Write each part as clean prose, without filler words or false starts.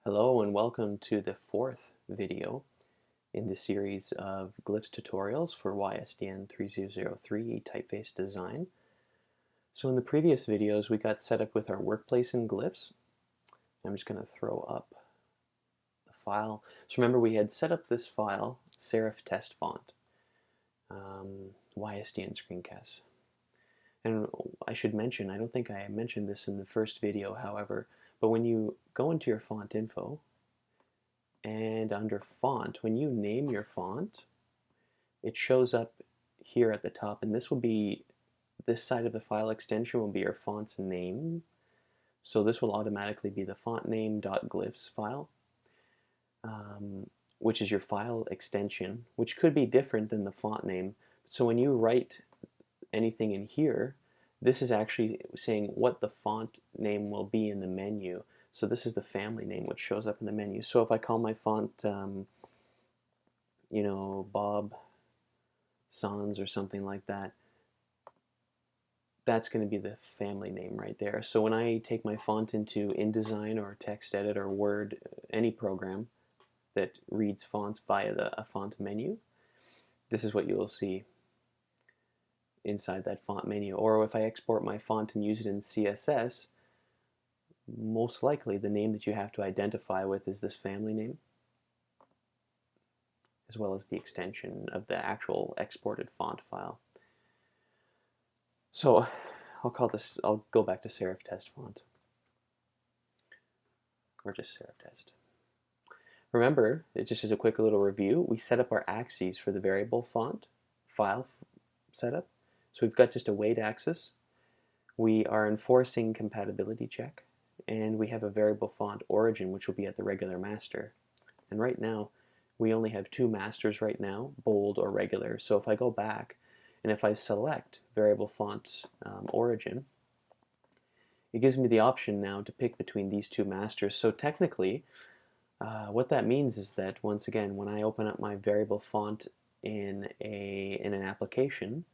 Hello and welcome to the fourth video in the series of Glyphs tutorials for YSDN 3003 typeface design. So in the previous videos we got set up with our workplace in Glyphs. I'm just going to throw up the file. So remember we had set up this file, serif test font, YSDN screencasts. And I should mention, I don't think I mentioned this in the first video, however, but when you go into your font info, and under font, when you name your font, it shows up here at the top, and this will be, this side of the file extension will be your font's name. So this will automatically be the font name.glyphs file, which is your file extension, which could be different than the font name. So when you write anything in here, this is actually saying what the font name will be in the menu. So this is the family name which shows up in the menu. So if I call my font, Bob Sans or something like that, that's going to be the family name right there. So when I take my font into InDesign or TextEdit or Word, any program that reads fonts via a font menu, this is what you will see inside that font menu. Or if I export my font and use it in CSS, most likely the name that you have to identify with is this family name, as well as the extension of the actual exported font file. So I'll go back to serif test font, or just serif test. Remember, just as a quick little review, we set up our axes for the variable font file setup. So we've got just a weight axis. We are enforcing compatibility check, and we have a variable font origin, which will be at the regular master. And right now, we only have two masters right now, bold or regular. So if I go back, and if I select variable font origin, it gives me the option now to pick between these two masters. So technically, what that means is that, once again, when I open up my variable font in an application,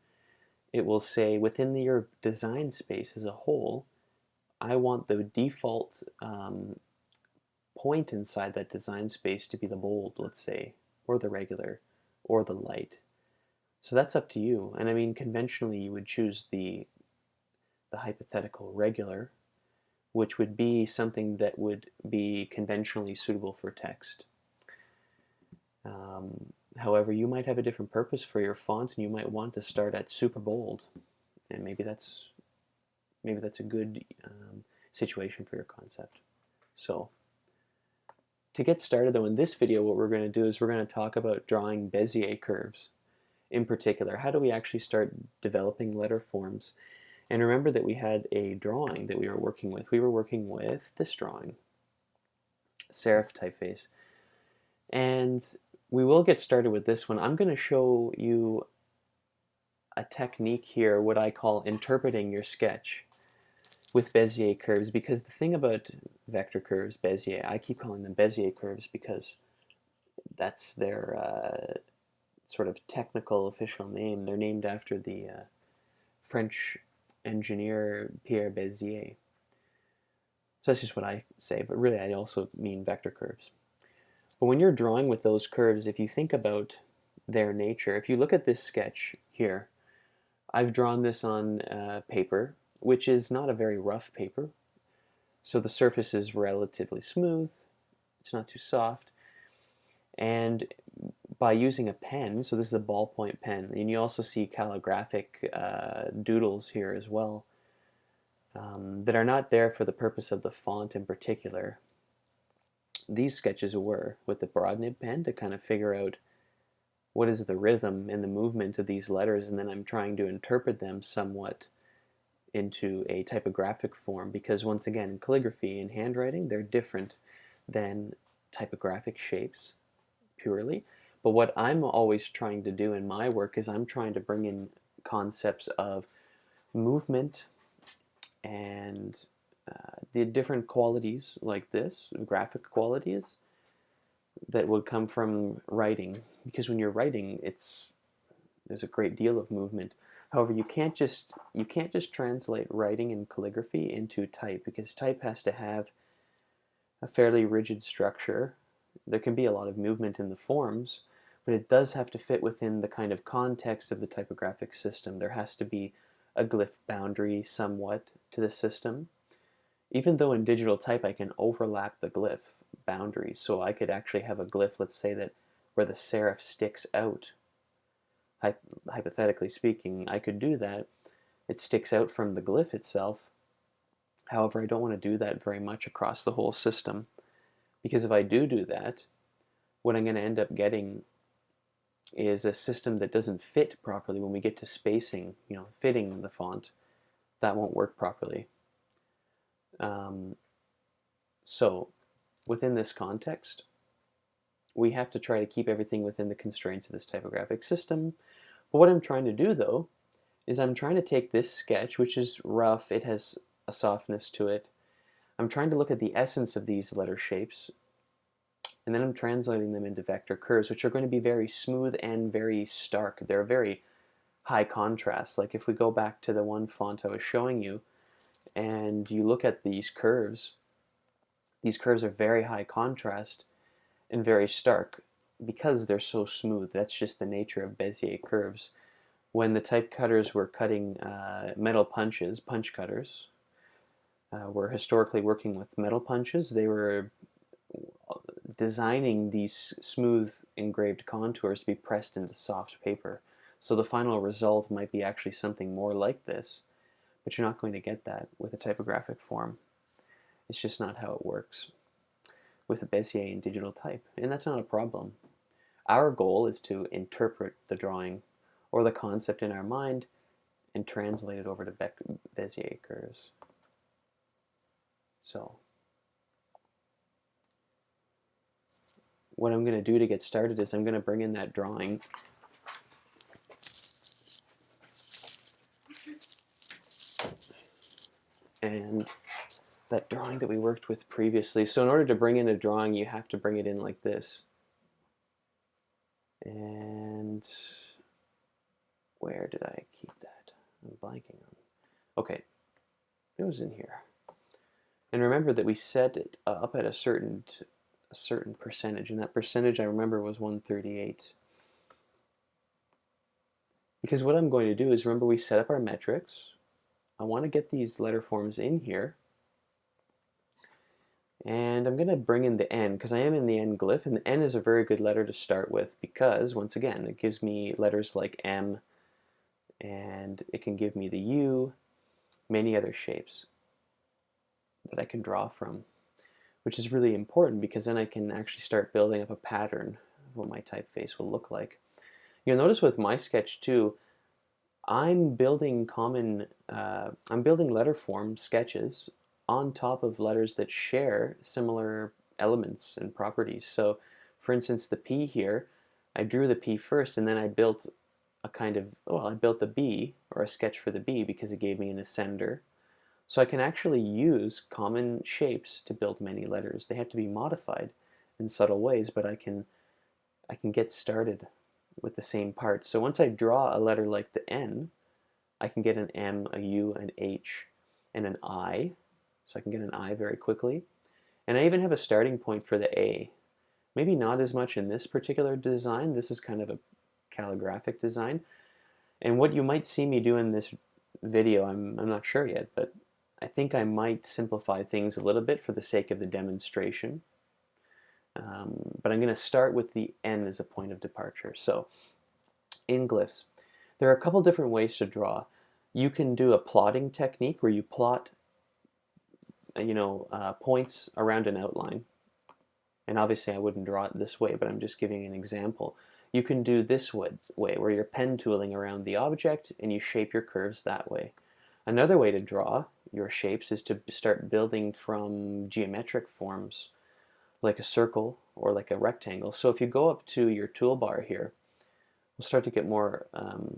it will say within your design space as a whole, I want the default point inside that design space to be the bold, let's say, or the regular, or the light. So that's up to you. And I mean, conventionally you would choose the hypothetical regular, which would be something that would be conventionally suitable for text. However, you might have a different purpose for your font, and you might want to start at super bold, and maybe that's a good situation for your concept. So to get started though, in this video what we're going to do is we're going to talk about drawing Bezier curves. In particular, how do we actually start developing letter forms? And remember that we had a drawing that we were working with. We were working with this drawing, serif typeface. And we will get started with this one. I'm going to show you a technique here, what I call interpreting your sketch with Bezier curves, because the thing about vector curves, Bezier, I keep calling them Bezier curves because that's their sort of technical official name. They're named after the French engineer Pierre Bezier. So that's just what I say, but really I also mean vector curves. But when you're drawing with those curves, if you think about their nature, if you look at this sketch here, I've drawn this on paper, which is not a very rough paper. So the surface is relatively smooth, it's not too soft. And by using a pen, so this is a ballpoint pen, and you also see calligraphic doodles here as well, that are not there for the purpose of the font in particular. These sketches were with the broad nib pen to kind of figure out what is the rhythm and the movement of these letters, and then I'm trying to interpret them somewhat into a typographic form, because once again, calligraphy and handwriting, they're different than typographic shapes purely. But what I'm always trying to do in my work is I'm trying to bring in concepts of movement and the different qualities like this, graphic qualities, that would come from writing. Because when you're writing, there's a great deal of movement. However, you can't just translate writing and calligraphy into type, because type has to have a fairly rigid structure. There can be a lot of movement in the forms, but it does have to fit within the kind of context of the typographic system. There has to be a glyph boundary somewhat to the system. Even though in digital type I can overlap the glyph boundaries, so I could actually have a glyph, let's say that where the serif sticks out. Hypothetically speaking, I could do that. It sticks out from the glyph itself. However, I don't want to do that very much across the whole system, because if I do that, what I'm going to end up getting is a system that doesn't fit properly when we get to spacing, fitting the font. That won't work properly. So within this context, we have to try to keep everything within the constraints of this typographic system. But what I'm trying to do, though, is I'm trying to take this sketch, which is rough, it has a softness to it. I'm trying to look at the essence of these letter shapes, and then I'm translating them into vector curves, which are going to be very smooth and very stark. They're very high contrast. Like if we go back to the one font I was showing you, and you look at these curves are very high contrast and very stark because they're so smooth. That's just the nature of Bezier curves. When the type cutters were cutting metal punches, punch cutters, were historically working with metal punches, they were designing these smooth engraved contours to be pressed into soft paper. So the final result might be actually something more like this, but you're not going to get that with a typographic form. It's just not how it works with a Bezier and digital type, and that's not a problem. Our goal is to interpret the drawing or the concept in our mind and translate it over to Bezier curves. So what I'm going to do to get started is I'm going to bring in that drawing and that drawing that we worked with previously. So in order to bring in a drawing, you have to bring it in like this. And where did I keep that? I'm blanking on. Okay, it was in here. And remember that we set it up at a certain percentage, and that percentage I remember was 138. Because what I'm going to do is, remember we set up our metrics. I want to get these letter forms in here. And I'm going to bring in the N, because I am in the N glyph, and the N is a very good letter to start with, because, once again, it gives me letters like M, and it can give me the U, many other shapes that I can draw from, which is really important, because then I can actually start building up a pattern of what my typeface will look like. You'll notice with my sketch, too, I'm building letter form sketches on top of letters that share similar elements and properties. So, for instance, the P here, I drew the P first, and then I built I built the B, or a sketch for the B, because it gave me an ascender. So I can actually use common shapes to build many letters. They have to be modified in subtle ways, but I can get started with the same parts. So once I draw a letter like the N, I can get an M, a U, an H, and an I. So I can get an I very quickly. And I even have a starting point for the A. Maybe not as much in this particular design. This is kind of a calligraphic design. And what you might see me do in this video, I'm not sure yet, but I think I might simplify things a little bit for the sake of the demonstration. But I'm going to start with the N as a point of departure. So in Glyphs, there are a couple different ways to draw. You can do a plotting technique where you plot points around an outline. And obviously I wouldn't draw it this way, but I'm just giving an example. You can do this way, where you're pen tooling around the object and you shape your curves that way. Another way to draw your shapes is to start building from geometric forms, like a circle or like a rectangle. So if you go up to your toolbar here, we'll start to get more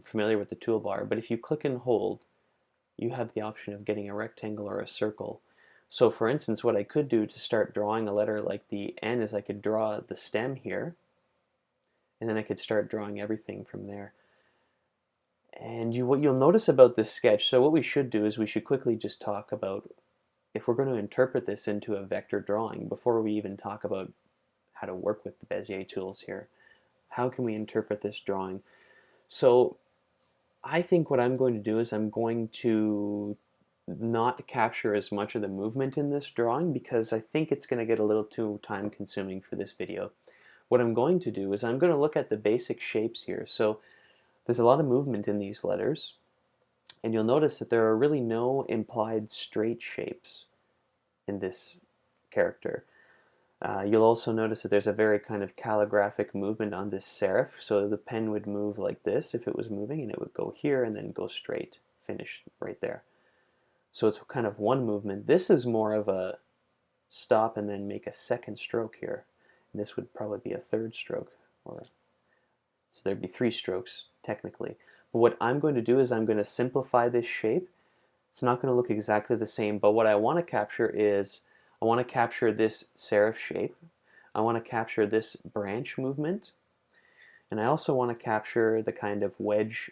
familiar with the toolbar, but if you click and hold, you have the option of getting a rectangle or a circle. So for instance, what I could do to start drawing a letter like the N is I could draw the stem here, and then I could start drawing everything from there. And what you'll notice about this sketch, so what we should do is we should quickly just talk about if we're going to interpret this into a vector drawing, before we even talk about how to work with the Bezier tools here, how can we interpret this drawing? So I think what I'm going to do is I'm going to not capture as much of the movement in this drawing because I think it's going to get a little too time consuming for this video. What I'm going to do is I'm going to look at the basic shapes here. So there's a lot of movement in these letters, and you'll notice that there are really no implied straight shapes in this character. You'll also notice that there's a very kind of calligraphic movement on this serif, so the pen would move like this if it was moving, and it would go here and then go straight, finish right there. So it's kind of one movement. This is more of a stop and then make a second stroke here. And this would probably be a third stroke, so there'd be 3 strokes technically. But what I'm going to do is I'm going to simplify this shape. It's not going to look exactly the same, but what I want to capture is I want to capture this serif shape. I want to capture this branch movement. And I also want to capture the kind of wedge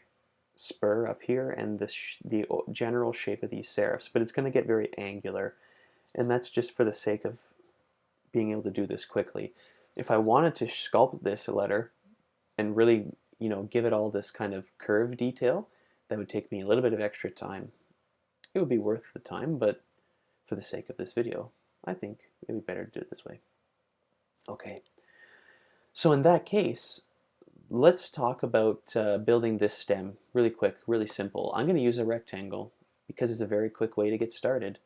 spur up here and the general shape of these serifs. But it's going to get very angular. And that's just for the sake of being able to do this quickly. If I wanted to sculpt this letter and really, give it all this kind of curve detail, that would take me a little bit of extra time. It would be worth the time, but for the sake of this video, I think it would be better to do it this way. Okay, so in that case, let's talk about building this stem really quick, really simple. I'm going to use a rectangle because it's a very quick way to get started.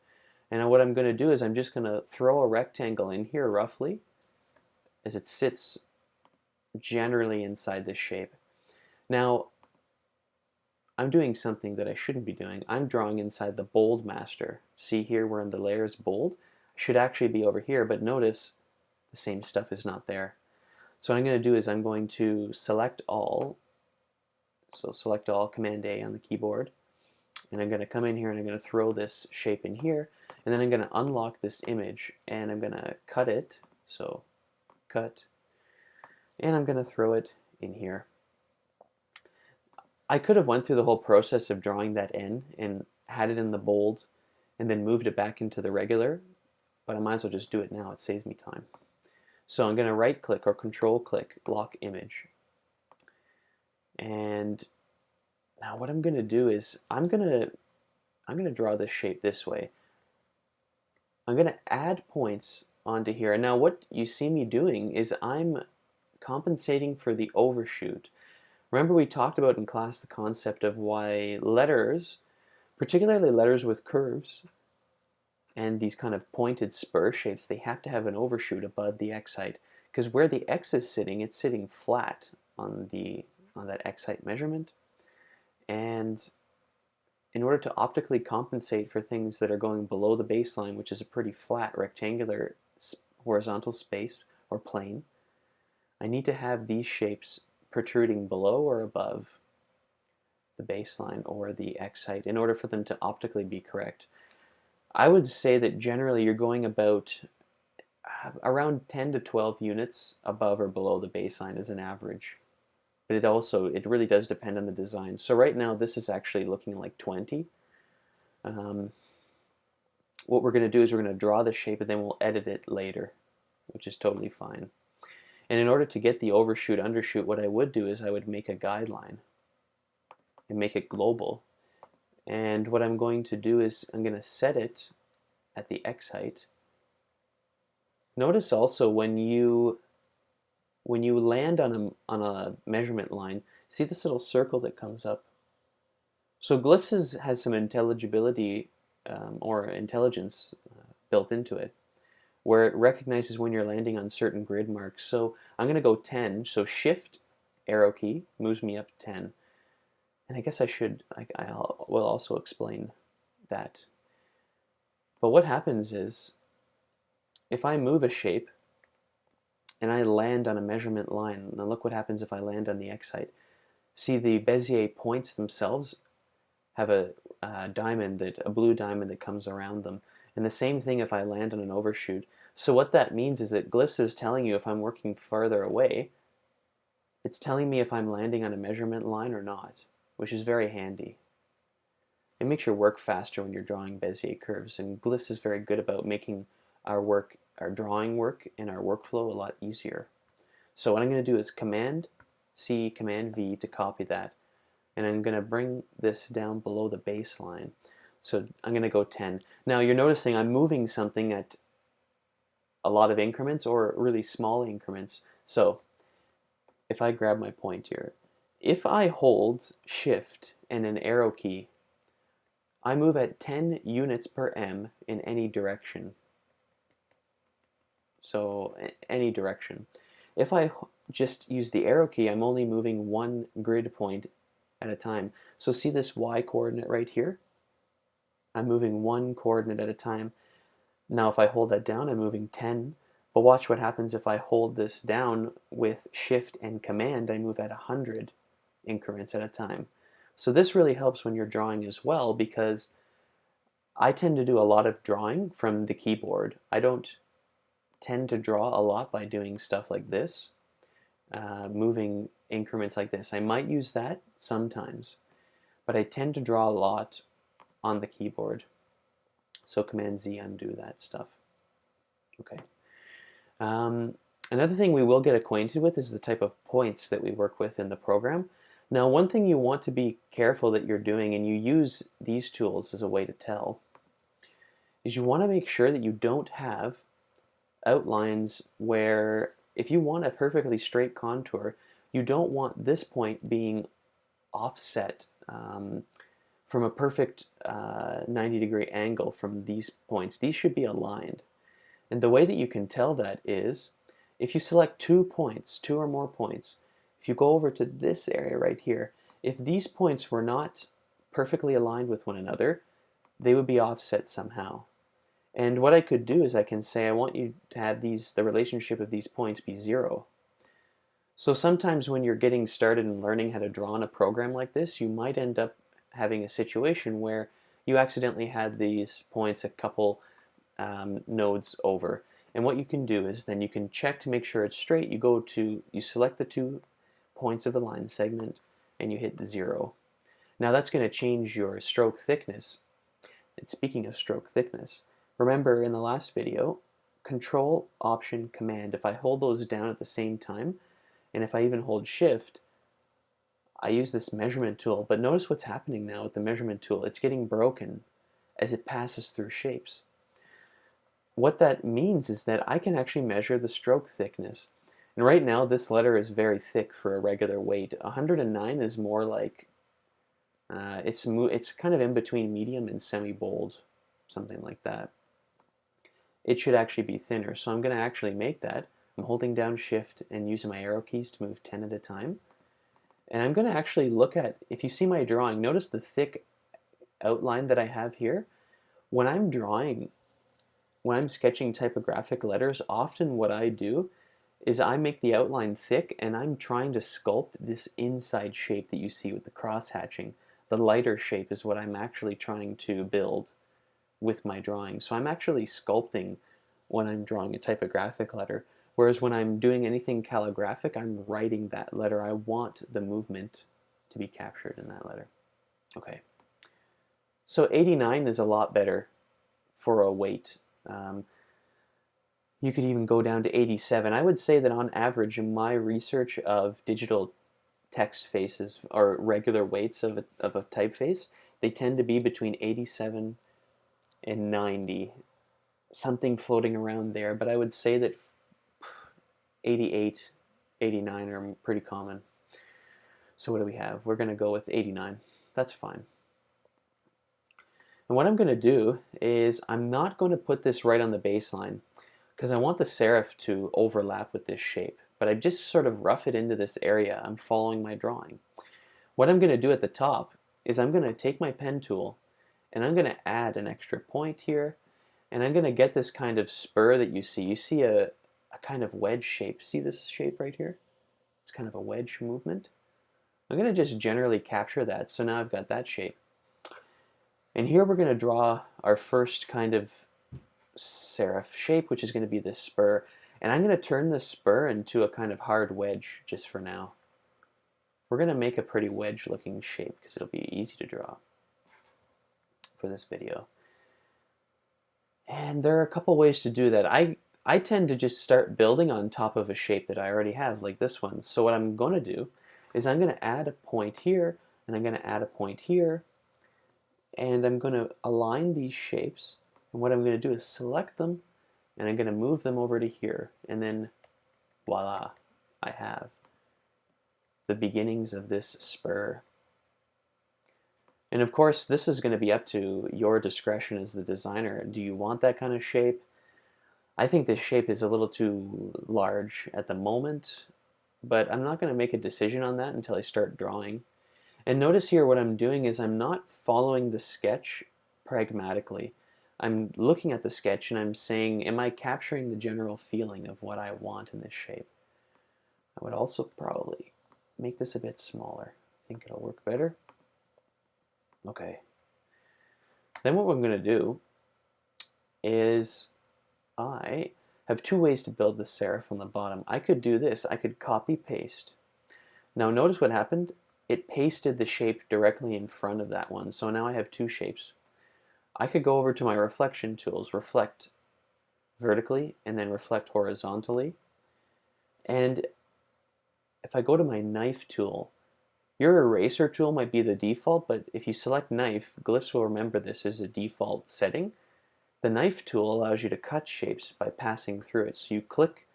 And what I'm going to do is I'm just going to throw a rectangle in here roughly as it sits generally inside this shape. Now, I'm doing something that I shouldn't be doing. I'm drawing inside the bold master. See here where the layer is bold? I should actually be over here, but notice the same stuff is not there. So what I'm going to do is I'm going to select all. So select all, Command A on the keyboard. And I'm going to come in here and I'm going to throw this shape in here. And then I'm going to unlock this image and I'm going to cut it. So cut. And I'm going to throw it in here. I could have went through the whole process of drawing that in and had it in the bold and then moved it back into the regular, but I might as well just do it now. It saves me time. So I'm going to right click or control click lock image. And now what I'm going to do is I'm going to draw this shape this way. I'm going to add points onto here. And now what you see me doing is I'm compensating for the overshoot. Remember we talked about in class the concept of why letters, particularly letters with curves and these kind of pointed spur shapes, they have to have an overshoot above the X height. Because where the X is sitting, it's sitting flat on that X height measurement. And in order to optically compensate for things that are going below the baseline, which is a pretty flat rectangular horizontal space or plane, I need to have these shapes protruding below or above the baseline or the X height in order for them to optically be correct. I would say that generally you're going about around 10 to 12 units above or below the baseline as an average. But it really does depend on the design. So right now this is actually looking like 20. What we're going to do is we're going to draw the shape and then we'll edit it later, which is totally fine. And in order to get the overshoot, undershoot, what I would do is I would make a guideline and make it global. And what I'm going to do is I'm going to set it at the X height. Notice also when you land on a measurement line, see this little circle that comes up? So Glyphs has some intelligibility or intelligence built into it, where it recognizes when you're landing on certain grid marks. So I'm going to go 10, so shift arrow key moves me up 10. And I guess I will also explain that. But what happens is, if I move a shape and I land on a measurement line, now look what happens if I land on the X height. See, the Bezier points themselves have a blue diamond that comes around them. And the same thing if I land on an overshoot. So what that means is that Glyphs is telling you if I'm working farther away, it's telling me if I'm landing on a measurement line or not, which is very handy. It makes your work faster when you're drawing Bezier curves, and Glyphs is very good about making our work, our drawing work, and our workflow a lot easier. So what I'm going to do is Command C, Command V to copy that, and I'm going to bring this down below the baseline. So I'm going to go 10. Now you're noticing I'm moving something at a lot of increments or really small increments. So if I grab my point here, if I hold Shift and an arrow key, I move at 10 units per m in any direction. So any direction. If I just use the arrow key, I'm only moving one grid point at a time. So see this y coordinate right here? I'm moving one coordinate at a time. Now if I hold that down, I'm moving 10. But watch what happens if I hold this down with Shift and Command. I move at 100 increments at a time. So this really helps when you're drawing as well, because I tend to do a lot of drawing from the keyboard. I don't tend to draw a lot by doing stuff like this, moving increments like this. I might use that sometimes, but I tend to draw a lot on the keyboard. So Command Z, undo that stuff. Okay. Another thing we will get acquainted with is the type of points that we work with in the program. Now, one thing you want to be careful that you're doing, and you use these tools as a way to tell, is you want to make sure that you don't have outlines where, if you want a perfectly straight contour, you don't want this point being offset from a perfect 90-degree angle from these points. These should be aligned. And the way that you can tell that is, if you select 2 points, 2 or more points, if you go over to this area right here, if these points were not perfectly aligned with one another, they would be offset somehow. And what I could do is I can say I want you to have the relationship of these points be 0. So sometimes when you're getting started and learning how to draw in a program like this, you might end up having a situation where you accidentally had these points a couple nodes over. And what you can do is then you can check to make sure it's straight. You select the 2 points of the line segment and you hit 0. Now that's going to change your stroke thickness. And speaking of stroke thickness, remember in the last video, Control, Option, Command, if I hold those down at the same time, and if I even hold Shift, I use this measurement tool, but notice what's happening now with the measurement tool. It's getting broken as it passes through shapes. What that means is that I can actually measure the stroke thickness. And right now this letter is very thick for a regular weight. 109 is more like, it's kind of in between medium and semi-bold, something like that. It should actually be thinner, so I'm going to actually make that. I'm holding down Shift and using my arrow keys to move 10 at a time. And I'm going to actually look at, if you see my drawing, notice the thick outline that I have here. When I'm drawing, when I'm sketching typographic letters, often what I do is I make the outline thick and I'm trying to sculpt this inside shape that you see with the cross hatching. The lighter shape is what I'm actually trying to build with my drawing. So I'm actually sculpting when I'm drawing a typographic letter. Whereas when I'm doing anything calligraphic, I'm writing that letter. I want the movement to be captured in that letter. Okay. So 89 is a lot better for a weight. You could even go down to 87. I would say that on average, in my research of digital text faces or regular weights of a typeface, they tend to be between 87 and 90, something floating around there. But I would say that 88, 89 are pretty common. So what do we have? We're going to go with 89. That's fine. And what I'm going to do is I'm not going to put this right on the baseline because I want the serif to overlap with this shape. But I just sort of rough it into this area. I'm following my drawing. What I'm going to do at the top is I'm going to take my pen tool and I'm going to add an extra point here, and I'm going to get this kind of spur that you see. You see a kind of wedge shape. See this shape right here? It's kind of a wedge movement. I'm going to just generally capture that. So now I've got that shape. And here we're going to draw our first kind of serif shape, which is going to be this spur. And I'm going to turn this spur into a kind of hard wedge just for now. We're going to make a pretty wedge looking shape because it'll be easy to draw. for this video. And there are a couple ways to do that. I tend to just start building on top of a shape that I already have, like this one. So what I'm going to do is I'm going to add a point here, and I'm going to add a point here, and I'm going to align these shapes. And what I'm going to do is select them, and I'm going to move them over to here, and then voila, I have the beginnings of this spur. And of course, this is going to be up to your discretion as the designer. Do you want that kind of shape? I think this shape is a little too large at the moment, but I'm not going to make a decision on that until I start drawing. And notice here what I'm doing is I'm not following the sketch pragmatically. I'm looking at the sketch and I'm saying, am I capturing the general feeling of what I want in this shape? I would also probably make this a bit smaller. I think it'll work better. Okay. Then what I'm going to do is I have two ways to build the serif on the bottom. I could do this. I could copy paste. Now notice what happened. It pasted the shape directly in front of that one. So now I have two shapes. I could go over to my reflection tools, reflect vertically and then reflect horizontally. And if I go to my knife tool, your eraser tool might be the default, but if you select knife, Glyphs will remember this as a default setting. The knife tool allows you to cut shapes by passing through it. So you click,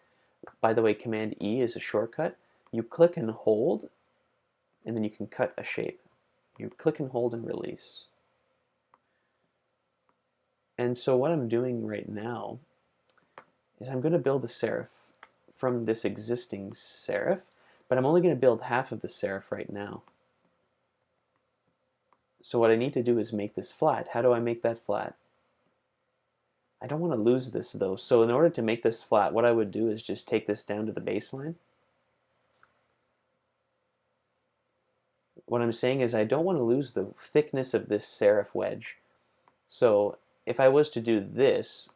by the way, Command E is a shortcut. You click and hold, and then you can cut a shape. You click and hold and release. And so what I'm doing right now is I'm going to build a serif from this existing serif, but I'm only going to build half of the serif right now. So what I need to do is make this flat. How do I make that flat? I don't want to lose this though, so in order to make this flat, what I would do is just take this down to the baseline. What I'm saying is I don't want to lose the thickness of this serif wedge. So if I was to do this,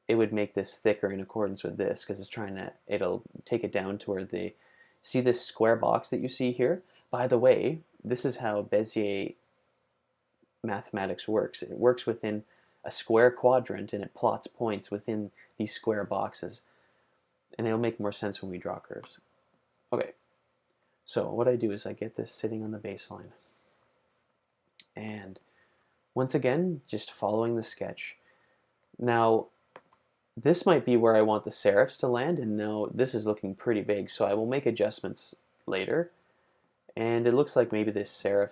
it would make this thicker in accordance with this, because it's trying to, it'll take it down to where the, see this square box that you see here? By the way, this is how Bezier mathematics works. It works within a square quadrant and it plots points within these square boxes. And it'll make more sense when we draw curves. Okay, so what I do is I get this sitting on the baseline. And once again, just following the sketch. Now, this might be where I want the serifs to land, and now this is looking pretty big, so I will make adjustments later. And it looks like maybe this serif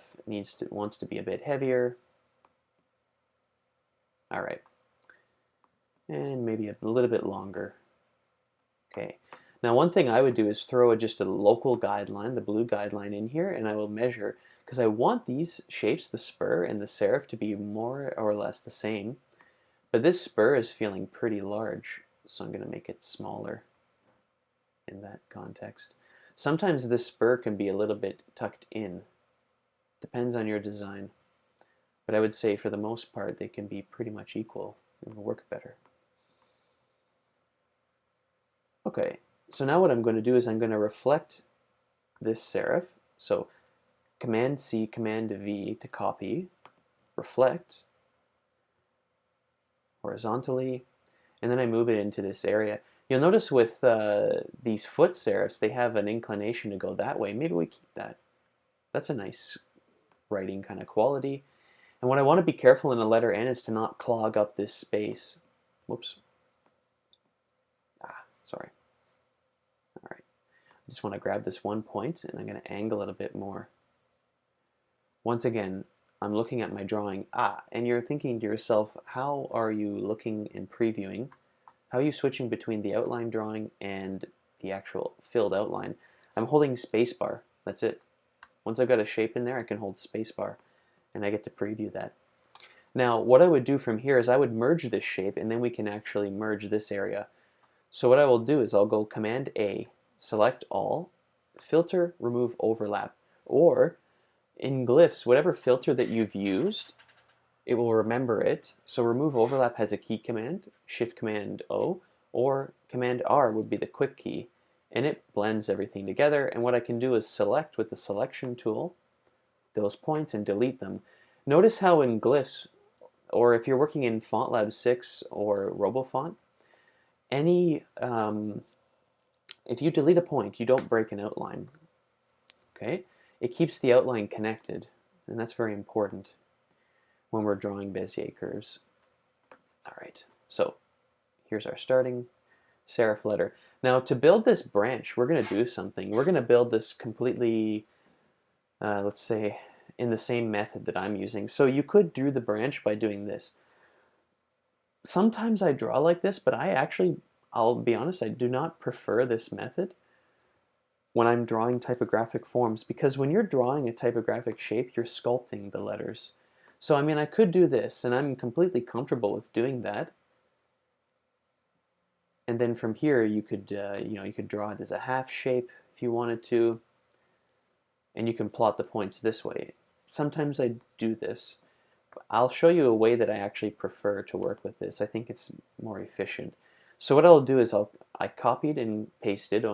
wants to be a bit heavier. All right. And maybe a little bit longer. Okay. Now one thing I would do is throw just a local guideline, the blue guideline in here, and I will measure, because I want these shapes, the spur and the serif, to be more or less the same. But this spur is feeling pretty large, so I'm going to make it smaller in that context. Sometimes this spur can be a little bit tucked in. Depends on your design. But I would say for the most part they can be pretty much equal and will work better. Okay, so now what I'm going to do is I'm going to reflect this serif. So Command C, Command V to copy, reflect horizontally, and then I move it into this area. You'll notice with these foot serifs, they have an inclination to go that way. Maybe we keep that. That's a nice writing kind of quality. And what I want to be careful in the letter N is to not clog up this space. Whoops. Sorry. All right. I just want to grab this one point, and I'm going to angle it a bit more. Once again, I'm looking at my drawing, and you're thinking to yourself, how are you looking and previewing? How are you switching between the outline drawing and the actual filled outline? I'm holding spacebar, that's it. Once I've got a shape in there, I can hold spacebar, and I get to preview that. Now, what I would do from here is I would merge this shape, and then we can actually merge this area. So what I will do is I'll go Command A, select all, filter, remove overlap, or in Glyphs, whatever filter that you've used, it will remember it. So remove overlap has a key command, Shift Command O, or Command R would be the quick key, and it blends everything together. And what I can do is select with the selection tool, those points and delete them. Notice how in Glyphs, or if you're working in FontLab 6 or RoboFont, if you delete a point, you don't break an outline. Okay? It keeps the outline connected, and that's very important when we're drawing Bezier curves. All right, so here's our starting serif letter. Now to build this branch, we're going to do something. We're going to build this completely, let's say, in the same method that I'm using. So you could do the branch by doing this. Sometimes I draw like this, but I'll be honest, I do not prefer this method when I'm drawing typographic forms, because when you're drawing a typographic shape, you're sculpting the letters. So I mean, I could do this, and I'm completely comfortable with doing that. And then from here, you could you could draw it as a half shape if you wanted to, and you can plot the points this way. Sometimes I do this. I'll show you a way that I actually prefer to work with this. I think it's more efficient. So what I'll do is I copied and pasted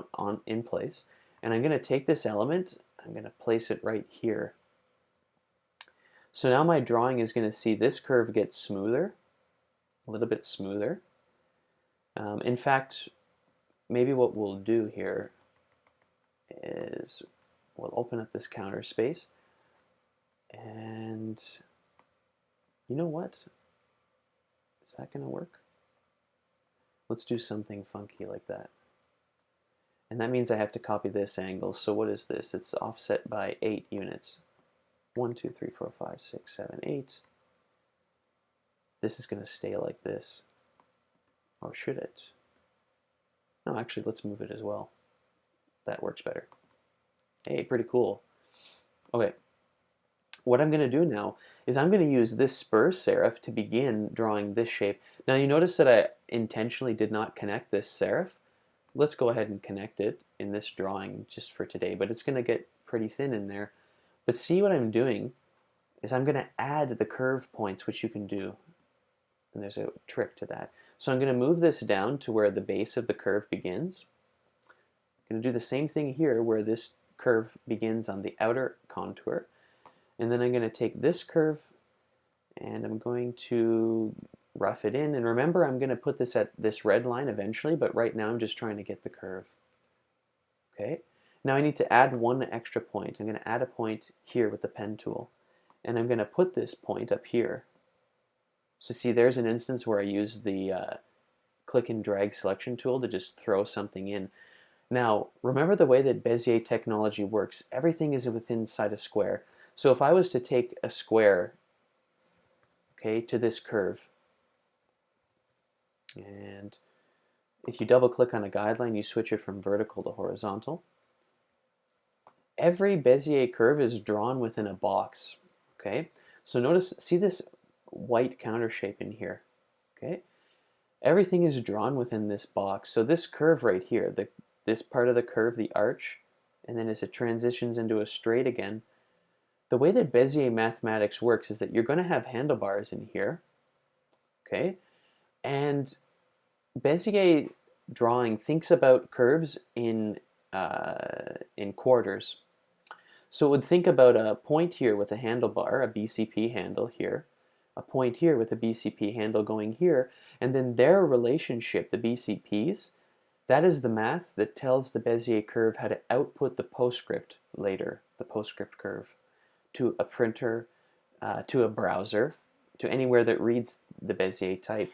in place, and I'm going to take this element, I'm going to place it right here. So now my drawing is going to see this curve get smoother, a little bit smoother. In fact, maybe what we'll do here is we'll open up this counter space, and you know what? Is that going to work? Let's do something funky like that. And that means I have to copy this angle. So what is this? It's offset by 8 units. 1, 2, 3, 4, 5, 6, 7, 8. This is going to stay like this. Or should it? No, actually, let's move it as well. That works better. Hey, pretty cool. Okay. What I'm going to do now is I'm going to use this Spur serif to begin drawing this shape. Now you notice that I intentionally did not connect this serif. Let's go ahead and connect it in this drawing just for today, but it's going to get pretty thin in there. But see, what I'm doing is I'm going to add the curve points, which you can do. And there's a trick to that. So I'm going to move this down to where the base of the curve begins. I'm going to do the same thing here where this curve begins on the outer contour. And then I'm going to take this curve and I'm going to rough it in. And remember, I'm going to put this at this red line eventually, but right now I'm just trying to get the curve. Okay. Now I need to add one extra point. I'm going to add a point here with the pen tool. And I'm going to put this point up here. So see, there's an instance where I use the click and drag selection tool to just throw something in. Now, remember the way that Bezier technology works. Everything is within inside a square. So if I was to take a square, okay, to this curve, and if you double click on a guideline, you switch it from vertical to horizontal. Every Bezier curve is drawn within a box, okay? So notice, see this white counter shape in here, okay? Everything is drawn within this box. So this curve right here, this part of the curve, the arch, and then as it transitions into a straight again, the way that Bezier mathematics works is that you're going to have handlebars in here, okay? And Bezier drawing thinks about curves in quarters. So it would think about a point here with a handlebar, a BCP handle here, a point here with a BCP handle going here, and then their relationship, the BCPs, that is the math that tells the Bezier curve how to output the postscript later, the postscript curve, to a printer, to a browser, to anywhere that reads the Bezier type.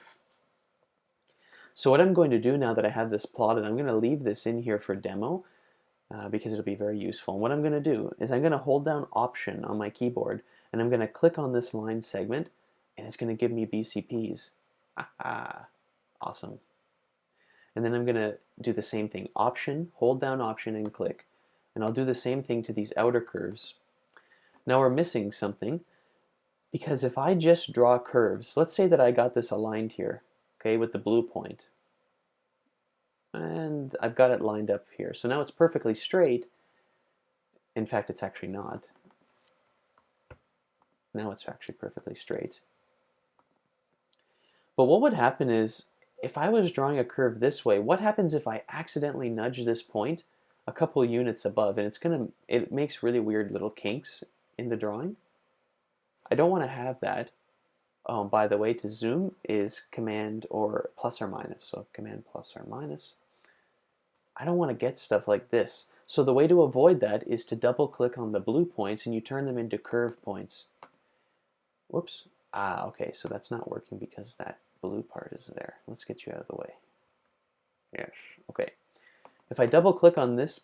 So what I'm going to do now that I have this plotted, I'm going to leave this in here for demo because it'll be very useful. And what I'm going to do is I'm going to hold down Option on my keyboard, and I'm going to click on this line segment, and it's going to give me BCPs. Aha, awesome. And then I'm going to do the same thing. Option, hold down Option and click. And I'll do the same thing to these outer curves. Now we're missing something, because if I just draw curves, let's say that I got this aligned here, okay, with the blue point. And I've got it lined up here. So now it's perfectly straight. In fact, it's actually not. Now it's actually perfectly straight. But what would happen is, if I was drawing a curve this way, what happens if I accidentally nudge this point a couple units above? And it makes really weird little kinks in the drawing. I don't want to have that. By the way, to zoom is Command or plus or minus. So Command plus or minus. I don't want to get stuff like this. So the way to avoid that is to double click on the blue points and you turn them into curve points. Whoops. Okay, so that's not working because that blue part is there. Let's get you out of the way. Yes, okay. If I double click on this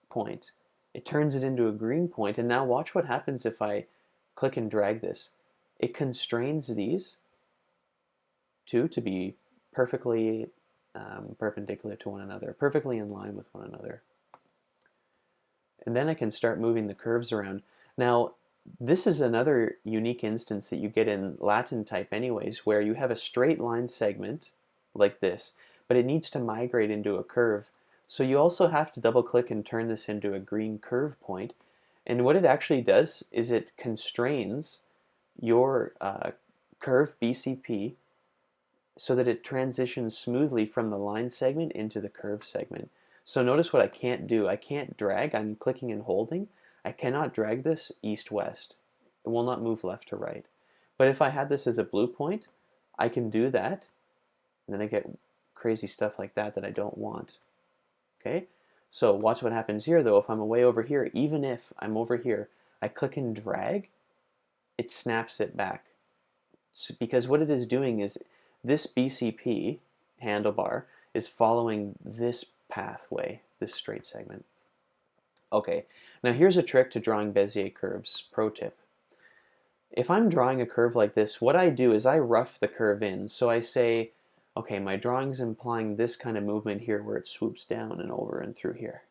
point, it turns it into a green point, and now watch what happens if I click and drag this. It constrains these two to be perfectly perpendicular to one another, perfectly in line with one another. And then I can start moving the curves around. Now, this is another unique instance that you get in Latin type anyways, where you have a straight line segment like this, but it needs to migrate into a curve. So you also have to double click and turn this into a green curve point. And what it actually does is it constrains your curve BCP so that it transitions smoothly from the line segment into the curve segment. So notice what I can't do. I can't drag. I'm clicking and holding. I cannot drag this east-west. It will not move left to right. But if I had this as a blue point, I can do that, and then I get crazy stuff like that that I don't want. Okay? So watch what happens here, though. If I'm way over here, even if I'm over here, I click and drag, it snaps it back. So, because what it is doing is this BCP handlebar is following this pathway, this straight segment. Okay, now here's a trick to drawing Bezier curves. Pro tip. If I'm drawing a curve like this, what I do is I rough the curve in. So I say, okay, my drawing's implying this kind of movement here where it swoops down and over and through here.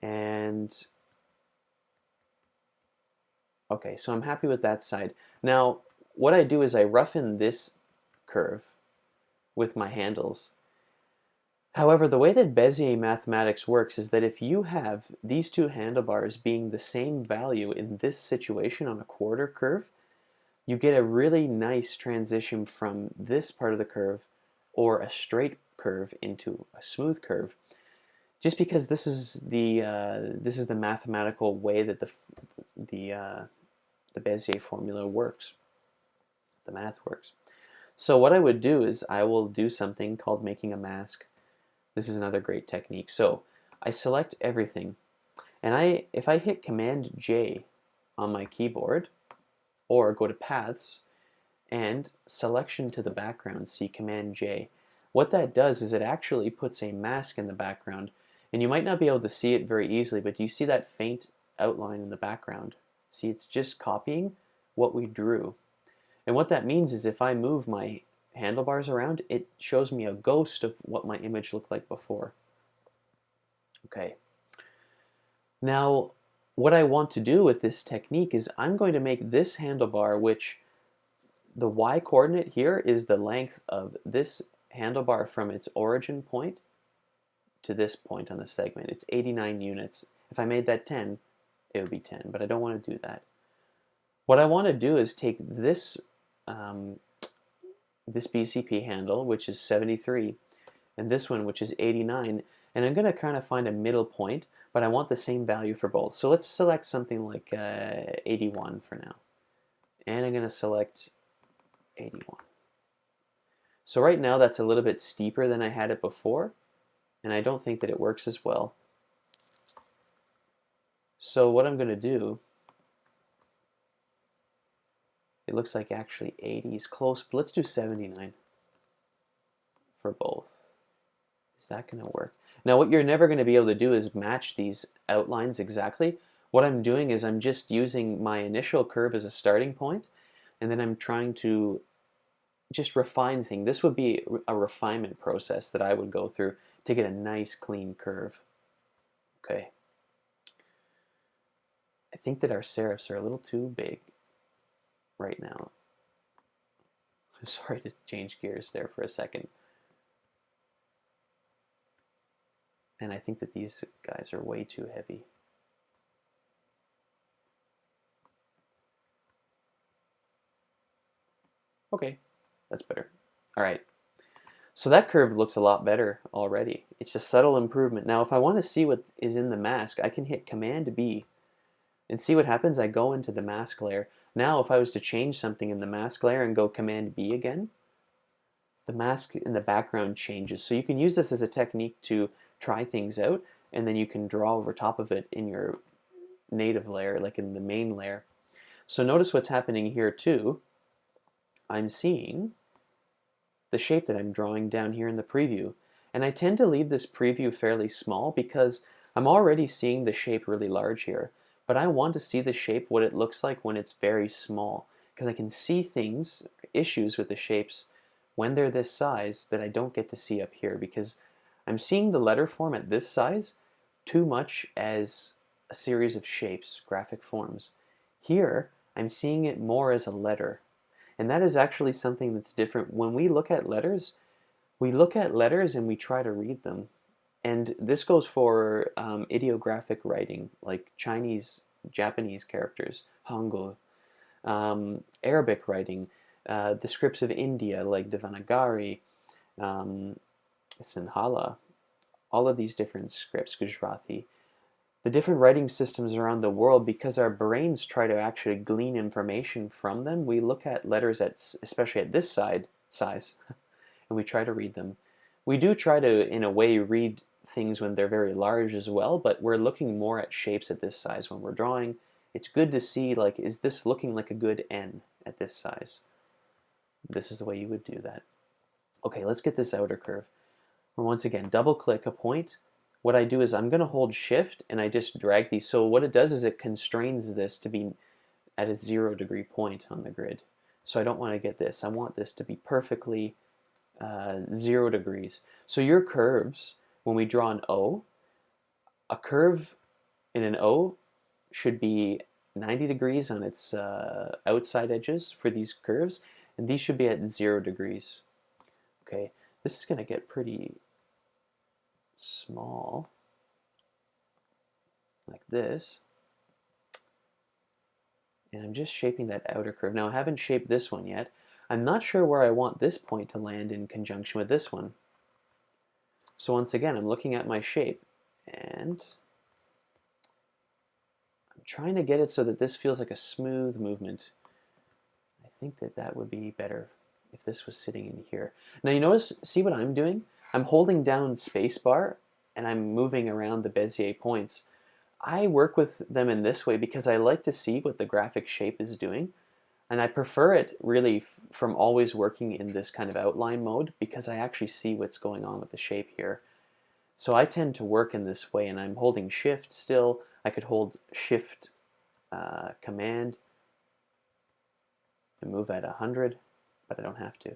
And okay, so I'm happy with that side. Now, what I do is I rough in this curve with my handles. However, the way that Bezier mathematics works is that if you have these two handlebars being the same value in this situation on a quarter curve, you get a really nice transition from this part of the curve or a straight curve into a smooth curve, just because this is the mathematical way that the Bezier formula works. The math works. So what I would do is I will do something called making a mask. This is another great technique. So I select everything, and if I hit Command J on my keyboard, or go to Paths, and Selection to the background, see Command J, what that does is it actually puts a mask in the background, and you might not be able to see it very easily, but do you see that faint outline in the background? See, it's just copying what we drew. And what that means is if I move my handlebars around, it shows me a ghost of what my image looked like before. Okay. Now, what I want to do with this technique is I'm going to make this handlebar, which the y coordinate here is the length of this handlebar from its origin point to this point on the segment. It's 89 units. If I made that 10, it would be 10, but I don't want to do that. What I want to do is take this this BCP handle, which is 73, and this one, which is 89, and I'm going to kind of find a middle point, but I want the same value for both. So let's select something like 81 for now. And I'm going to select 81. So right now that's a little bit steeper than I had it before, and I don't think that it works as well. So what I'm going to do, it looks like actually 80 is close, but let's do 79 for both. Is that going to work? Now what you're never going to be able to do is match these outlines exactly. What I'm doing is I'm just using my initial curve as a starting point, and then I'm trying to just refine things. This would be a refinement process that I would go through to get a nice clean curve. Okay. I think that our serifs are a little too big right now. I'm sorry to change gears there for a second. And I think that these guys are way too heavy. Okay, that's better. All right. So that curve looks a lot better already. It's a subtle improvement. Now, if I want to see what is in the mask, I can hit Command B, And see what happens? I go into the mask layer. Now if I was to change something in the mask layer and go Command B again, the mask in the background changes. So you can use this as a technique to try things out, and then you can draw over top of it in your native layer, like in the main layer. So notice what's happening here too. I'm seeing the shape that I'm drawing down here in the preview. And I tend to leave this preview fairly small because I'm already seeing the shape really large here. But I want to see the shape, what it looks like when it's very small. Because I can see things, issues with the shapes when they're this size that I don't get to see up here. Because I'm seeing the letter form at this size too much as a series of shapes, graphic forms. Here, I'm seeing it more as a letter. And that is actually something that's different. When we look at letters and we try to read them. And this goes for ideographic writing, like Chinese, Japanese characters, Hangul, Arabic writing, the scripts of India, like Devanagari, Sinhala, all of these different scripts, Gujarati. The different writing systems around the world, because our brains try to actually glean information from them, we look at letters especially at this size, and we try to read them. We do try to, in a way, read things when they're very large as well, but we're looking more at shapes at this size when we're drawing. It's good to see, like, is this looking like a good N at this size? This is the way you would do that. Okay, let's get this outer curve. Once again, double click a point. What I do is I'm going to hold shift and I just drag these. So what it does is it constrains this to be at a 0 degree point on the grid. So I don't want to get this. I want this to be perfectly 0 degrees. So your curves, when we draw an O, a curve in an O should be 90 degrees on its outside edges for these curves, and these should be at 0 degrees. Okay, this is going to get pretty small, like this. And I'm just shaping that outer curve. Now I haven't shaped this one yet. I'm not sure where I want this point to land in conjunction with this one. So once again, I'm looking at my shape and I'm trying to get it so that this feels like a smooth movement. I think that that would be better if this was sitting in here. Now you notice, see what I'm doing? I'm holding down spacebar and I'm moving around the Bezier points. I work with them in this way because I like to see what the graphic shape is doing. And I prefer it really from always working in this kind of outline mode because I actually see what's going on with the shape here. So I tend to work in this way, and I'm holding shift still. I could hold shift command and move at 100, but I don't have to.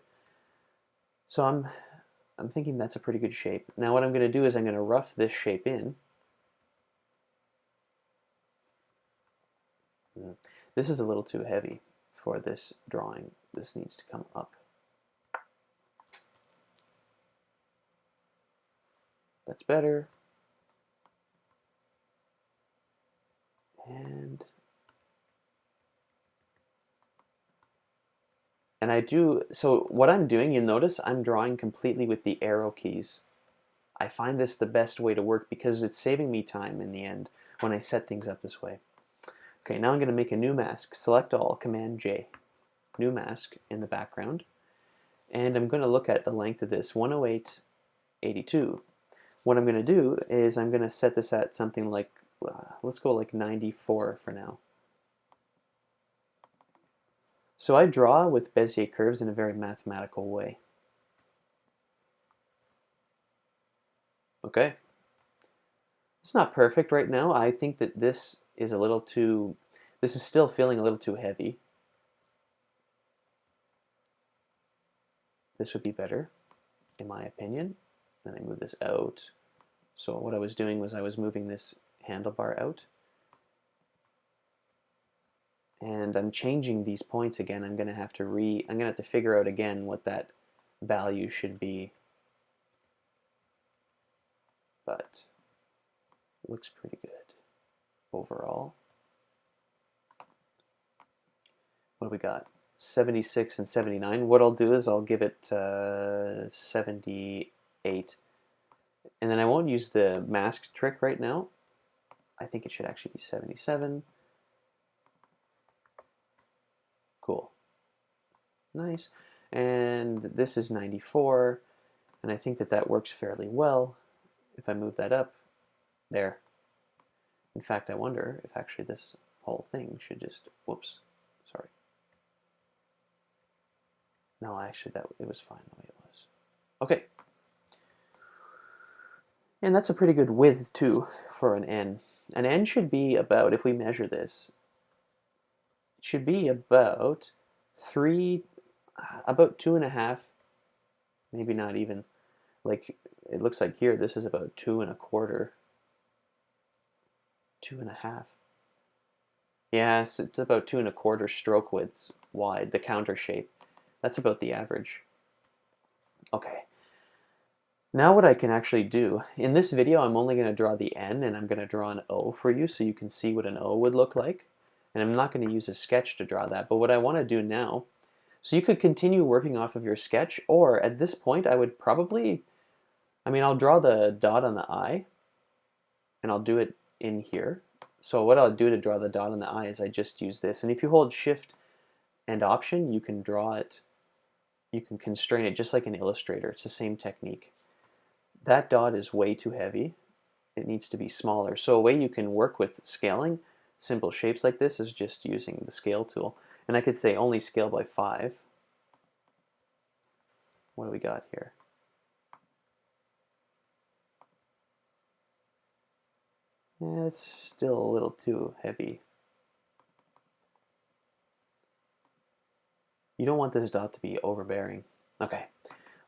So I'm thinking that's a pretty good shape. Now what I'm going to do is I'm going to rough this shape in. This is a little too heavy for this drawing. This needs to come up. That's better. And I do, so what I'm doing, you'll notice I'm drawing completely with the arrow keys. I find this the best way to work because it's saving me time in the end when I set things up this way. Okay, now I'm going to make a new mask. Select all, Command J. New mask in the background. And I'm going to look at the length of this, 108.82. What I'm going to do is I'm going to set this at something like, let's go like 94 for now. So I draw with Bezier curves in a very mathematical way. Okay. It's not perfect right now. I think that this is a little too, this is still feeling a little too heavy. This would be better, in my opinion. Then I move this out. So what I was doing was I was moving this handlebar out. And I'm changing these points again. I'm going to have to figure out again what that value should be. But it looks pretty good overall. What do we got? 76 and 79. What I'll do is I'll give it 78. And then I won't use the mask trick right now. I think it should actually be 77. Cool. Nice. And this is 94, and I think that that works fairly well. If I move that up, there. In fact, I wonder if actually this whole thing should just, whoops, sorry. No, actually it was fine the way it was. Okay. And that's a pretty good width too for an N. An N should be about, if we measure this, it should be about about 2.5, maybe not even. Like, it looks like here, this is about 2.25. 2.5. Yes, it's about 2.25 stroke widths wide, the counter shape. That's about the average. Okay. Now what I can actually do, in this video I'm only going to draw the N and I'm going to draw an O for you so you can see what an O would look like. And I'm not going to use a sketch to draw that, but what I want to do now, so you could continue working off of your sketch, or at this point I would probably, I'll draw the dot on the I, and I'll do it in here. So what I'll do to draw the dot on the I is I just use this, and if you hold Shift and Option, you can draw it, you can constrain it just like an Illustrator. It's the same technique. That dot is way too heavy. It needs to be smaller. So a way you can work with scaling simple shapes like this is just using the scale tool. And I could say only scale by 5. What do we got here? It's still a little too heavy. You don't want this dot to be overbearing. Okay.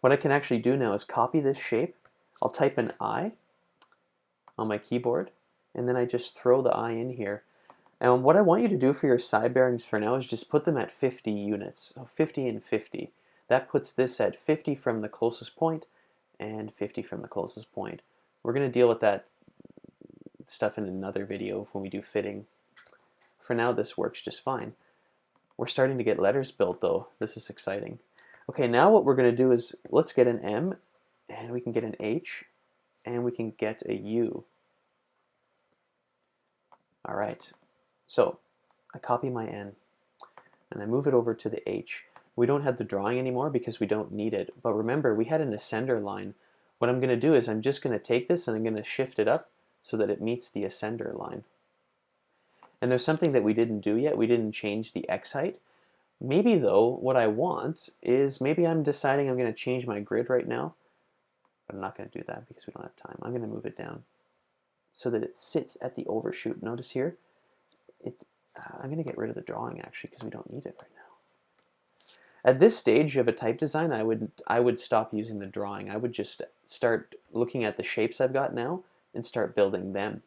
What I can actually do now is copy this shape. I'll type an I on my keyboard, and then I just throw the I in here. And what I want you to do for your side bearings for now is just put them at 50 units, so 50 and 50. That puts this at 50 from the closest point and 50 from the closest point. We're going to deal with that stuff in another video when we do fitting. For now, this works just fine. We're starting to get letters built though. This is exciting. Okay, now what we're going to do is let's get an M, and we can get an H, and we can get a U. All right, so I copy my N, and I move it over to the H. We don't have the drawing anymore because we don't need it, but remember, we had an ascender line. What I'm going to do is I'm just going to take this and I'm going to shift it up so that it meets the ascender line. And there's something that we didn't do yet. We didn't change the X height. Maybe though, what I want is, maybe I'm deciding I'm going to change my grid right now, but I'm not going to do that because we don't have time. I'm going to move it down so that it sits at the overshoot. Notice here, I'm going to get rid of the drawing actually because we don't need it right now. At this stage of a type design, I would stop using the drawing. I would just start looking at the shapes I've got now and start building them.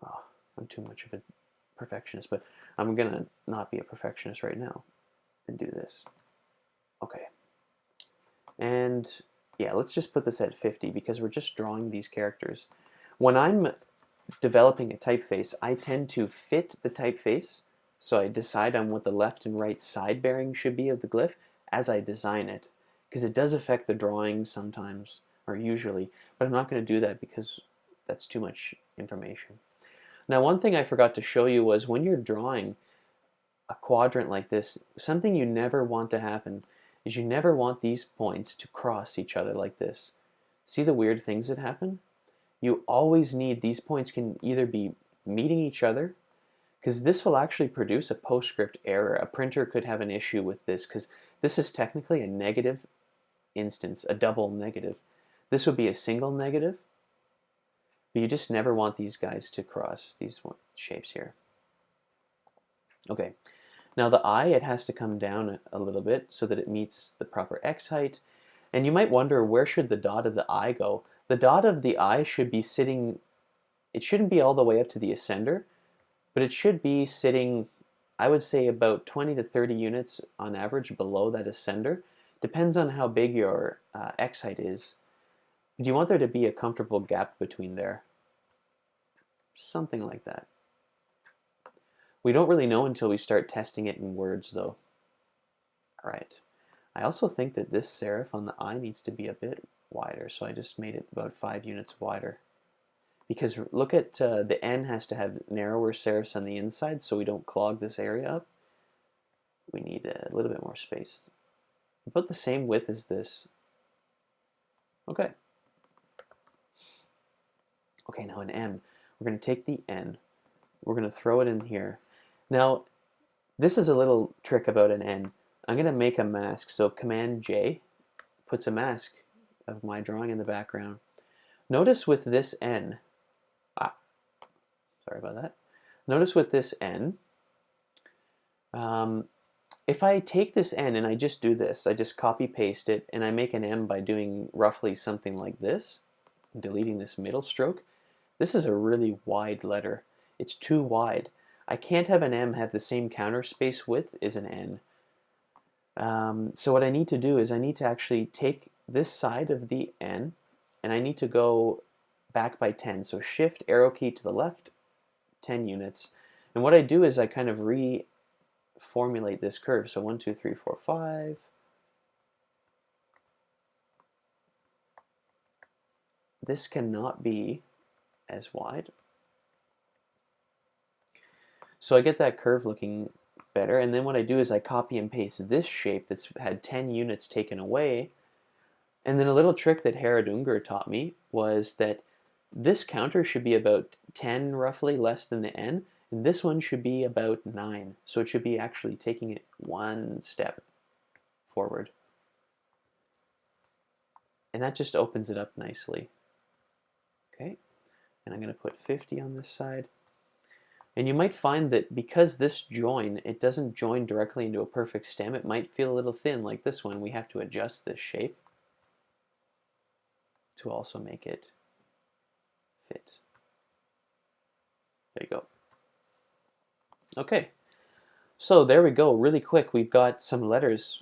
Oh, I'm too much of a perfectionist, but I'm going to not be a perfectionist right now and do this. Okay. And yeah, let's just put this at 50 because we're just drawing these characters. When I'm developing a typeface, I tend to fit the typeface, so I decide on what the left and right side bearing should be of the glyph as I design it, because it does affect the drawing sometimes, or usually, but I'm not going to do that because that's too much information. Now, one thing I forgot to show you was when you're drawing a quadrant like this, something you never want to happen is you never want these points to cross each other like this. See the weird things that happen? You always need, these points can either be meeting each other, because this will actually produce a PostScript error. A printer could have an issue with this because this is technically a negative instance, a double negative. This would be a single negative, but you just never want these guys to cross, these shapes here. Okay, now the I, it has to come down a little bit so that it meets the proper X height. And you might wonder, where should the dot of the I go? The dot of the I should be sitting, it shouldn't be all the way up to the ascender, but it should be sitting, I would say, about 20 to 30 units on average below that ascender. Depends on how big your X height is. Do you want there to be a comfortable gap between there? Something like that. We don't really know until we start testing it in words, though. All right. I also think that this serif on the I needs to be a bit wider, so I just made it about 5 units wider. because look at the N has to have narrower serifs on the inside so we don't clog this area up. We need a little bit more space. About the same width as this. Okay. Okay, now an M. We're going to take the N. We're going to throw it in here. Now, this is a little trick about an N. I'm going to make a mask. So Command J puts a mask of my drawing in the background. Notice with this N, sorry about that. Notice with this N, if I take this N and I just do this, I just copy paste it and I make an M by doing roughly something like this, deleting this middle stroke, this is a really wide letter. It's too wide. I can't have an M have the same counter space width as an N. So what I need to do is I need to actually take this side of the N and I need to go back by 10. So shift arrow key to the left, 10 units. And what I do is I kind of reformulate this curve. So 1, 2, 3, 4, 5. This cannot be as wide. So I get that curve looking better, and then what I do is I copy and paste this shape that's had 10 units taken away, and then a little trick that Harald Unger taught me was that this counter should be about 10 roughly less than the N, and this one should be about 9, so it should be actually taking it one step forward. And that just opens it up nicely. Okay, and I'm going to put 50 on this side. And you might find that because this join, it doesn't join directly into a perfect stem, it might feel a little thin like this one. We have to adjust this shape to also make it fit. There you go. Okay, so there we go, really quick. We've got some letters,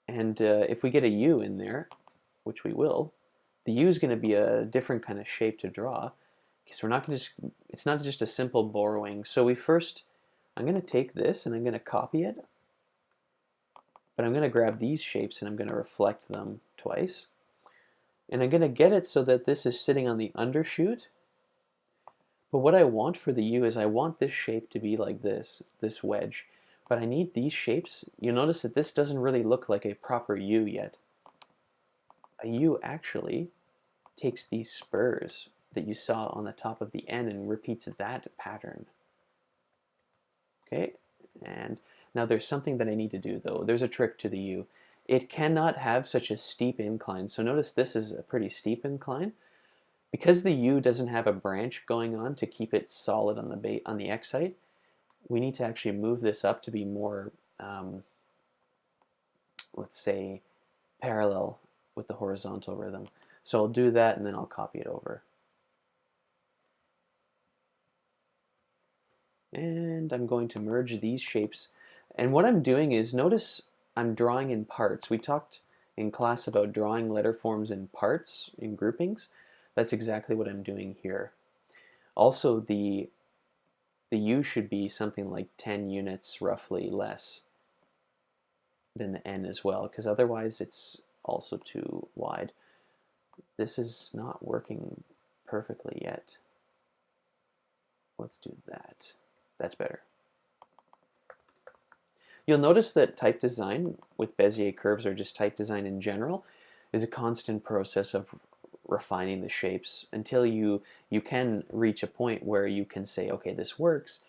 and if we get a U in there, which we will, the U is going to be a different kind of shape to draw. So we're not going to just, it's not just a simple borrowing. So I'm going to take this and I'm going to copy it, but I'm going to grab these shapes and I'm going to reflect them twice. And I'm going to get it so that this is sitting on the undershoot. But what I want for the U is I want this shape to be like this wedge. But I need these shapes. You notice that this doesn't really look like a proper U yet. A U actually takes these spurs that you saw on the top of the N and repeats that pattern. Okay, and now there's something that I need to do though. There's a trick to the U. It cannot have such a steep incline. So notice this is a pretty steep incline. Because the U doesn't have a branch going on to keep it solid on the X side, we need to actually move this up to be more, let's say, parallel with the horizontal rhythm. So I'll do that and then I'll copy it over. And I'm going to merge these shapes. And what I'm doing is, notice I'm drawing in parts. We talked in class about drawing letter forms in parts, in groupings. That's exactly what I'm doing here. Also, the U should be something like 10 units roughly less than the N as well, because otherwise it's also too wide. This is not working perfectly yet. Let's do that. That's better. You'll notice that type design with Bezier curves, or just type design in general, is a constant process of refining the shapes until you can reach a point where you can say, okay, this works,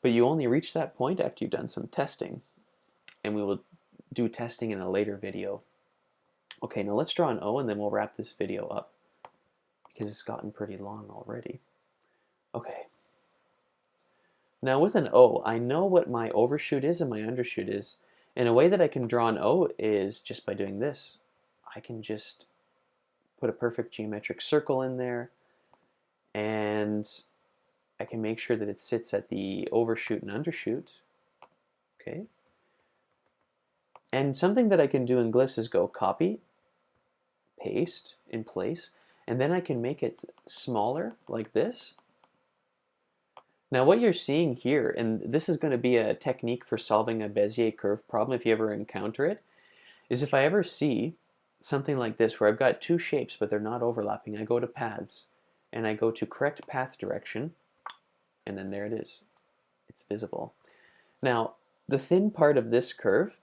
but you only reach that point after you've done some testing. And we will do testing in a later video. Okay, now let's draw an O and then we'll wrap this video up because it's gotten pretty long already. Okay. Now with an O, I know what my overshoot is and my undershoot is. And a way that I can draw an O is just by doing this. I can just put a perfect geometric circle in there, and I can make sure that it sits at the overshoot and undershoot. Okay. And something that I can do in Glyphs is go copy, paste in place, and then I can make it smaller like this. Now what you're seeing here, and this is going to be a technique for solving a Bezier curve problem if you ever encounter it, is if I ever see something like this where I've got two shapes but they're not overlapping, I go to paths and I go to correct path direction, and then there it is. It's visible. Now, the thin part of this curve,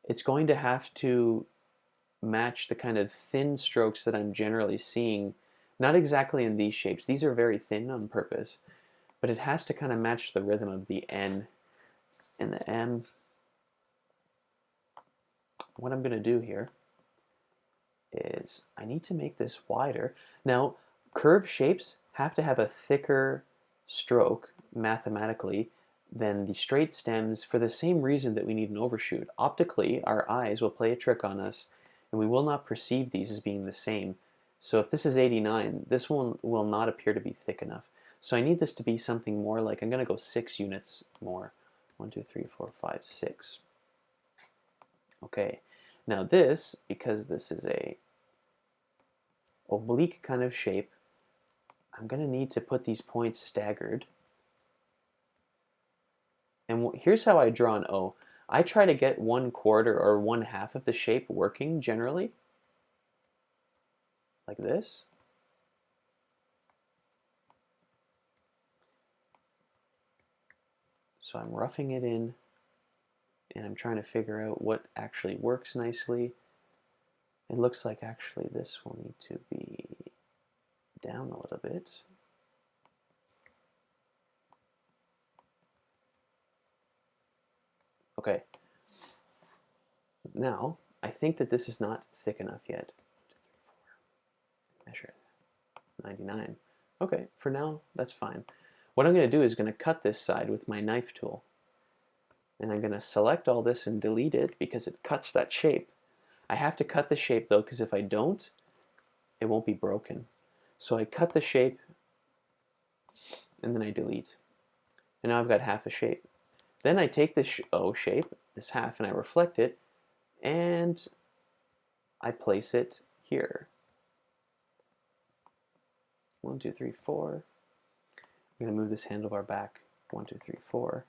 it's going to have to match the kind of thin strokes that I'm generally seeing, not exactly in these shapes. These are very thin on purpose, but it has to kind of match the rhythm of the N and the M. What I'm going to do here is I need to make this wider. Now, curved shapes have to have a thicker stroke mathematically than the straight stems for the same reason that we need an overshoot. Optically, our eyes will play a trick on us, and we will not perceive these as being the same. So if this is 89, this one will not appear to be thick enough. So I need this to be something more like, I'm going to go 6 units more. 1, 2, 3, 4, 5, 6. Okay, now this, because this is a oblique kind of shape, I'm going to need to put these points staggered. And here's how I draw an O. I try to get 1/4 or 1/2 of the shape working generally, like this. So I'm roughing it in, and I'm trying to figure out what actually works nicely. It looks like actually this will need to be down a little bit. Okay. Now, I think that this is not thick enough yet. 2, 3, 4. Measure it. 99. Okay, for now, that's fine. What I'm going to do is going to cut this side with my knife tool. And I'm going to select all this and delete it because it cuts that shape. I have to cut the shape though, because if I don't, it won't be broken. So I cut the shape, and then I delete. And now I've got half a shape. Then I take this O shape, this half, and I reflect it, and I place it here. 1, 2, 3, 4. I'm going to move this handlebar back. 1, 2, 3, 4.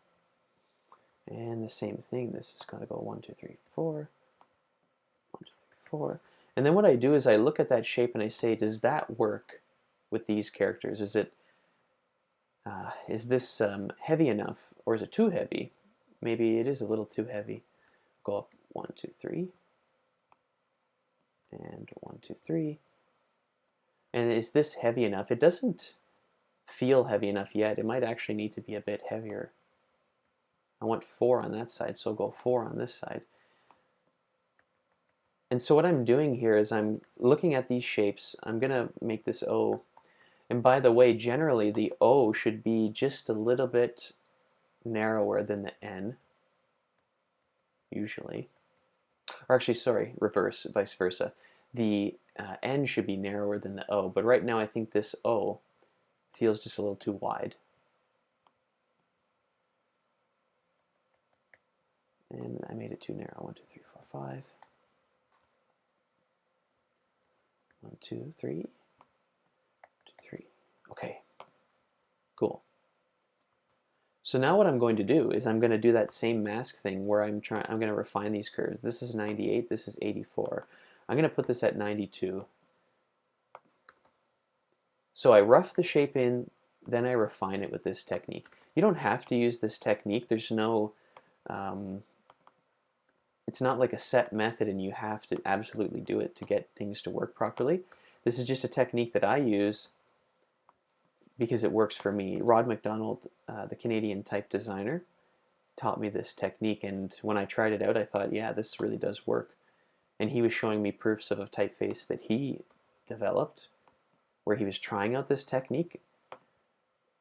And the same thing. This is going to go 1, 2, 3, 4. 1, 2, 3, 4. And then what I do is I look at that shape and I say, does that work with these characters? Is this heavy enough, or is it too heavy? Maybe it is a little too heavy. Go up 1, 2, 3, and 1, 2, 3. And is this heavy enough? It doesn't feel heavy enough yet. It might actually need to be a bit heavier. I want 4 on that side, so I'll go 4 on this side. And so what I'm doing here is I'm looking at these shapes. I'm going to make this O. And by the way, generally the O should be just a little bit narrower than the N, usually. Or actually, sorry, reverse, vice versa. The N should be narrower than the O, but right now I think this O feels just a little too wide. And I made it too narrow. 1, 2, 3, 4, 5. 1, 2, 3. 1, 2, 3. Okay, cool. So now what I'm going to do is I'm going to do that same mask thing where I'm going to refine these curves. This is 98, this is 84. I'm going to put this at 92. So I rough the shape in, then I refine it with this technique. You don't have to use this technique. There's no, it's not like a set method and you have to absolutely do it to get things to work properly. This is just a technique that I use because it works for me. Rod MacDonald, the Canadian type designer, taught me this technique, and when I tried it out, I thought, yeah, this really does work. And he was showing me proofs of a typeface that he developed, where he was trying out this technique,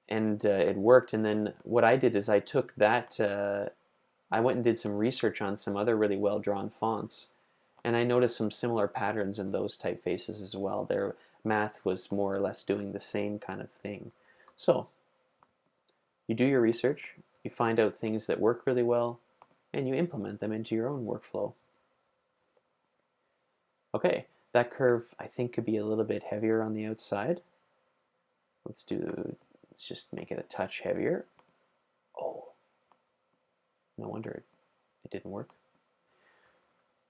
and it worked. And then what I did is I took that, I went and did some research on some other really well-drawn fonts, and I noticed some similar patterns in those typefaces as well. Their math was more or less doing the same kind of thing. So you do your research, you find out things that work really well, and you implement them into your own workflow. Okay, that curve I think could be a little bit heavier on the outside. Let's just make it a touch heavier. Oh, no wonder it didn't work.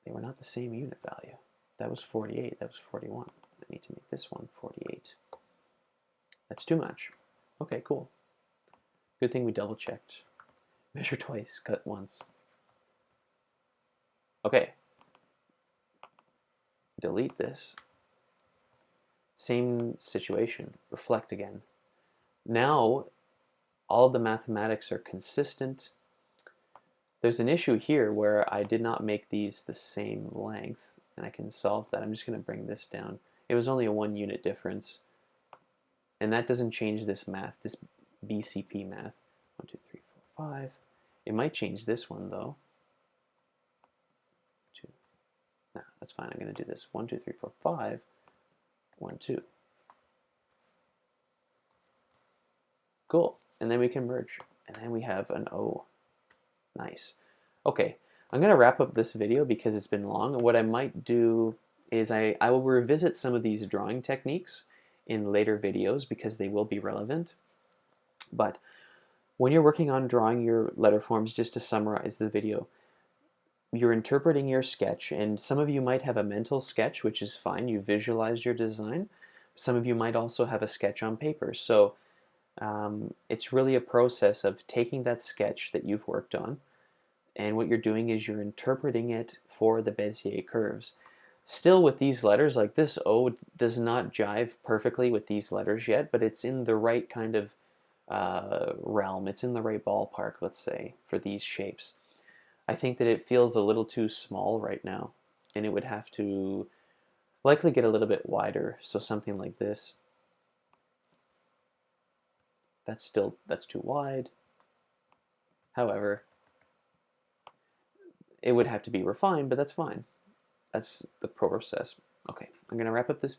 They were not the same unit value. That was 48, that was 41. I need to make this one 48. That's too much. Okay, cool. Good thing we double checked. Measure twice, cut once. Okay. Delete this. Same situation. Reflect again. Now, all of the mathematics are consistent. There's an issue here where I did not make these the same length, and I can solve that. I'm just going to bring this down. It was only a 1 unit difference, and that doesn't change this math, this BCP math. 1, 2, 3, 4, 5. It might change this one though. 2. No, that's fine. I'm going to do this. 1, 2, 3, 4, 5. 1, 2. Cool. And then we can merge. And then we have an O. Nice. Okay. I'm going to wrap up this video because it's been long. What I might do is I will revisit some of these drawing techniques in later videos because they will be relevant. But when you're working on drawing your letter forms, just to summarize the video, you're interpreting your sketch, and some of you might have a mental sketch, which is fine. You visualize your design. Some of you might also have a sketch on paper. So it's really a process of taking that sketch that you've worked on, and what you're doing is you're interpreting it for the Bezier curves. Still with these letters, like this O does not jive perfectly with these letters yet, but it's in the right kind of realm. It's in the right ballpark, let's say, for these shapes. I think that it feels a little too small right now, and it would have to likely get a little bit wider, so something like this. That's too wide. However, it would have to be refined, but that's fine. That's the process. Okay, I'm going to wrap up this